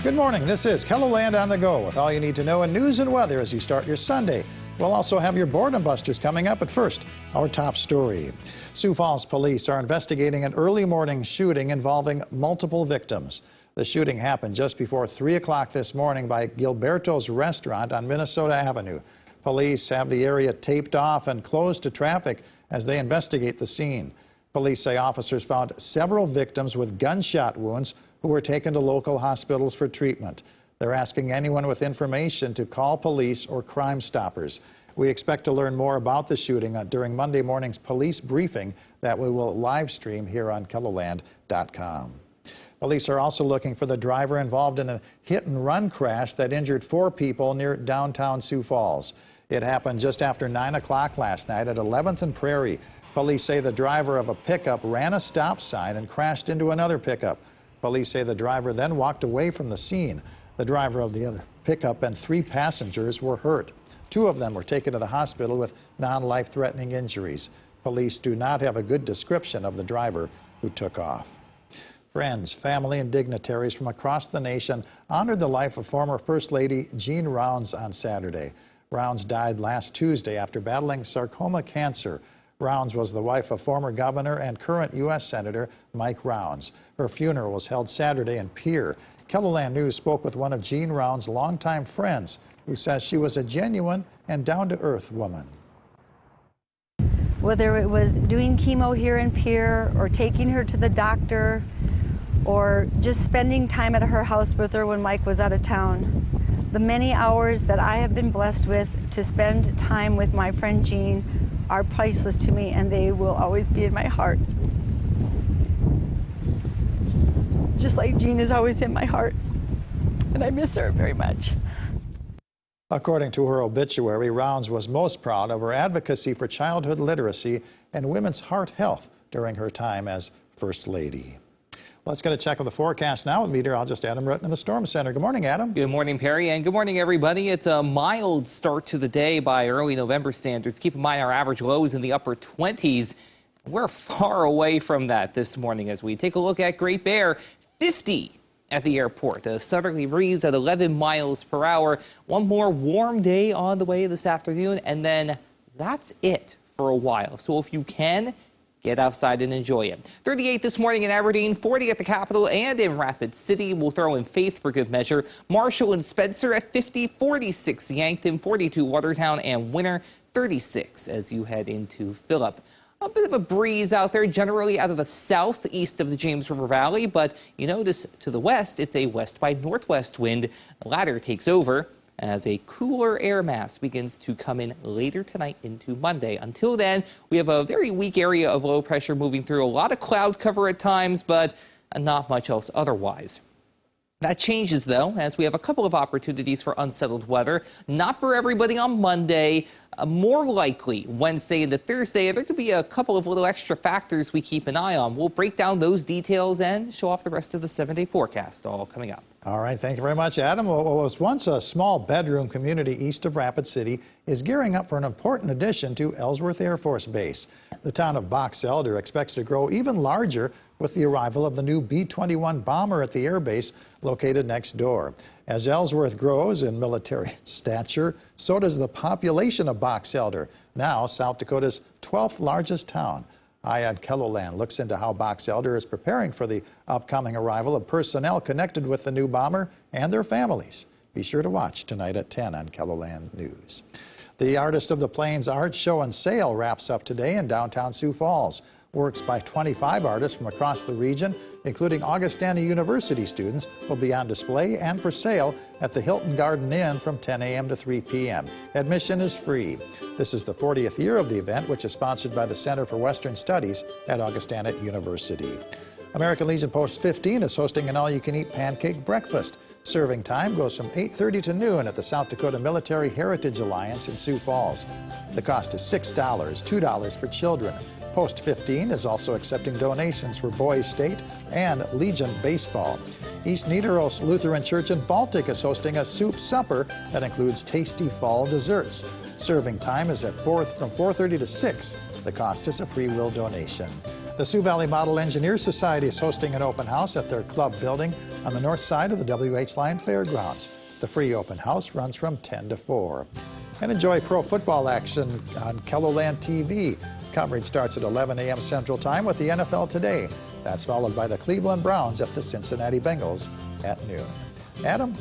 Good morning. This is KELOLAND on the Go with all you need to know in news and weather as you start your Sunday. We'll also have your Boredom Busters coming up, but first, our top story. Sioux Falls police are investigating an early morning shooting involving multiple victims. The shooting happened just before 3 o'clock this morning by Gilberto's restaurant on Minnesota Avenue. Police have the area taped off and closed to traffic as they investigate the scene. Police say officers found several victims with gunshot wounds who were taken to local hospitals for treatment. They're asking anyone with information to call police or Crime Stoppers. We expect to learn more about the shooting during Monday morning's police briefing that we will live stream here on KELOLAND.com. Police are also looking for the driver involved in a hit-and-run crash that injured 4 people near downtown Sioux Falls. It happened just after 9 o'clock last night at 11th and Prairie. Police say the driver of a pickup ran a stop sign and crashed into another pickup. Police say the driver then walked away from the scene. The driver of the other pickup and 3 passengers were hurt. 2 of them were taken to the hospital with non-life-threatening injuries. Police do not have a good description of the driver who took off. Friends, family, and dignitaries from across the nation honored the life of former First Lady Jean Rounds on Saturday. Rounds died last Tuesday after battling sarcoma cancer. Rounds was the wife of former governor and current U.S. Senator Mike Rounds. Her funeral was held Saturday in Pierre. KELOLAND News spoke with one of Jean Rounds' longtime friends who says she was a genuine and down-to-earth woman. Whether it was doing chemo here in Pierre or taking her to the doctor or just spending time at her house with her when Mike was out of town, the many hours that I have been blessed with to spend time with my friend Jean are priceless to me, and they will always be in my heart. Just like Jean is always in my heart, and I miss her very much. According to her obituary, Rounds was most proud of her advocacy for childhood literacy and women's heart health during her time as First Lady. Let's get a check of the forecast now with meteorologist Adam Rutten in the Storm Center. Good morning, Adam. Good morning, Perry, and good morning, everybody. It's a mild start to the day by early November standards. Keep in mind our average lows in the upper 20s. We're far away from that this morning as we take a look at Great Bear. 50 at the airport. A southerly breeze at 11 miles per hour. One more warm day on the way this afternoon, and then that's it for a while. So if you can, get outside and enjoy it. 38 this morning in Aberdeen, 40 at the Capitol and in Rapid City. We'll throw in Faith for good measure. Marshall and Spencer at 50, 46 Yankton, 42 Watertown, and Winter 36 as you head into Phillip. A bit of a breeze out there, generally out of the southeast of the James River Valley, but you notice to the west, it's a west by northwest wind. The latter takes over as a cooler air mass begins to come in later tonight into Monday. Until then, we have a very weak area of low pressure moving through. A lot of cloud cover at times, but not much else otherwise. That changes, though, as we have a couple of opportunities for unsettled weather. Not for everybody on Monday. More likely Wednesday into Thursday. There could be a couple of little extra factors we keep an eye on. We'll break down those details and show off the rest of the 7-day forecast, all coming up. All right, thank you very much, Adam. What was once a small bedroom community east of Rapid City is gearing up for an important addition to Ellsworth Air Force Base. The town of Box Elder expects to grow even larger with the arrival of the new B-21 bomber at the air base located next door. As Ellsworth grows in military stature, so does the population of Box Elder, now South Dakota's 12th largest town. Ayad KELOLAND looks into how Box Elder is preparing for the upcoming arrival of personnel connected with the new bomber and their families. Be sure to watch tonight at 10 on KELOLAND News. The Artist of the Plains Art Show and Sale wraps up today in downtown Sioux Falls. Works by 25 artists from across the region, including Augustana University students, will be on display and for sale at the Hilton Garden Inn from 10 a.m. to 3 p.m. Admission is free. This is the 40th year of the event, which is sponsored by the Center for Western Studies at Augustana University. American Legion Post 15 is hosting an all-you-can-eat pancake breakfast. Serving time goes from 8:30 to noon at the South Dakota Military Heritage Alliance in Sioux Falls. The cost is $6, $2 for children. Post 15 is also accepting donations for Boys State and Legion Baseball. East Nidaros Lutheran Church in Baltic is hosting a soup supper that includes tasty fall desserts. Serving time is from 4:30 to 6. The cost is a free will donation. The Sioux Valley Model Engineers Society is hosting an open house at their club building on the north side of the W.H. Lyon Fairgrounds. The free open house runs from 10 to 4. And enjoy pro football action on KELOLAND TV. Coverage starts at 11 a.m. Central Time with the NFL Today. That's followed by the Cleveland Browns at the Cincinnati Bengals at noon. Adam?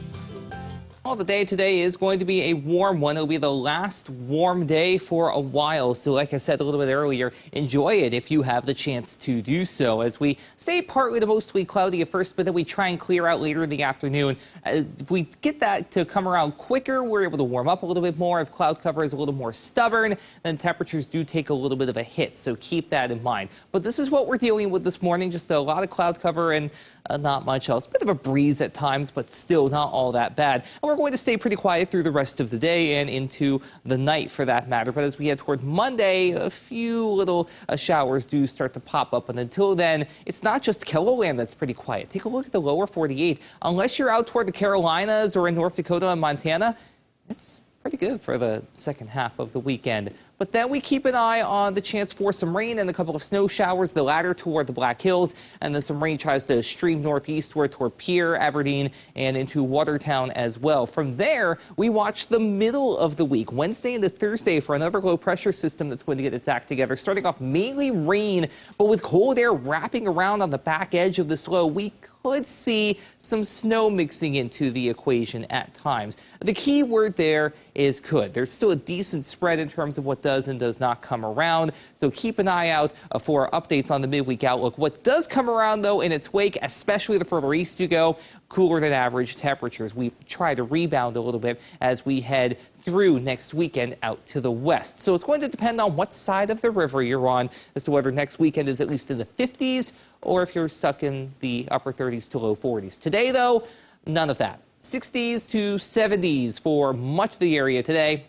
Well, the day today is going to be a warm one. It'll be the last warm day for a while. So like I said a little bit earlier, enjoy it if you have the chance to do so. As we stay partly to mostly cloudy at first, but then we try and clear out later in the afternoon. If we get that to come around quicker, we're able to warm up a little bit more. If cloud cover is a little more stubborn, then temperatures do take a little bit of a hit. So keep that in mind. But this is what we're dealing with this morning. Just a lot of cloud cover and not much else. Bit of a breeze at times, but still not all that bad. And we're going to stay pretty quiet through the rest of the day and into the night for that matter. But as we head toward Monday, a few little showers do start to pop up. And until then, it's not just KELOLAND that's pretty quiet. Take a look at the lower 48. Unless you're out toward the Carolinas or in North Dakota and Montana, it's pretty good for the second half of the weekend. But then we keep an eye on the chance for some rain and a couple of snow showers, the latter toward the Black Hills, and then some rain tries to stream northeastward toward Pierre, Aberdeen, and into Watertown as well. From there, we watch the middle of the week, Wednesday into Thursday, for another low pressure system that's going to get its act together. Starting off mainly rain, but with cold air wrapping around on the back edge of this low, we could see some snow mixing into the equation at times. The key word there is could. There's still a decent spread in terms of what does and does not come around, so keep an eye out for updates on the midweek outlook. What does come around, though, in its wake, especially the further east you go, cooler than average temperatures. We try to rebound a little bit as we head through next weekend out to the west. So it's going to depend on what side of the river you're on as to whether next weekend is at least in the 50s or if you're stuck in the upper 30s to low 40s. Today, though, none of that. 60s to 70s for much of the area today,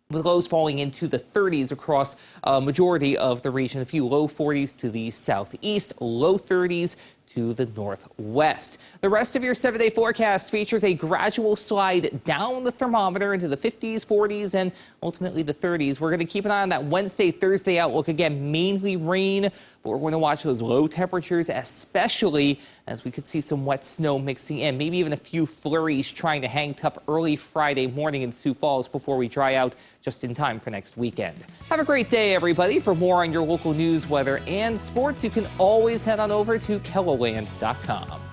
with lows falling into the 30s across a majority of the region. A few low 40s to the southeast, low 30s to the northwest. The rest of your 7-day forecast features a gradual slide down the thermometer into the 50s, 40s, and ultimately the 30s. We're going to keep an eye on that Wednesday, Thursday outlook. Again, mainly rain, but we're going to watch those low temperatures, especially as we could see some wet snow mixing in. Maybe even a few flurries trying to hang tough early Friday morning in Sioux Falls before we dry out just in time for next weekend. Have a great day, everybody. For more on your local news, weather, and sports, you can always head on over to KELOLAND.com.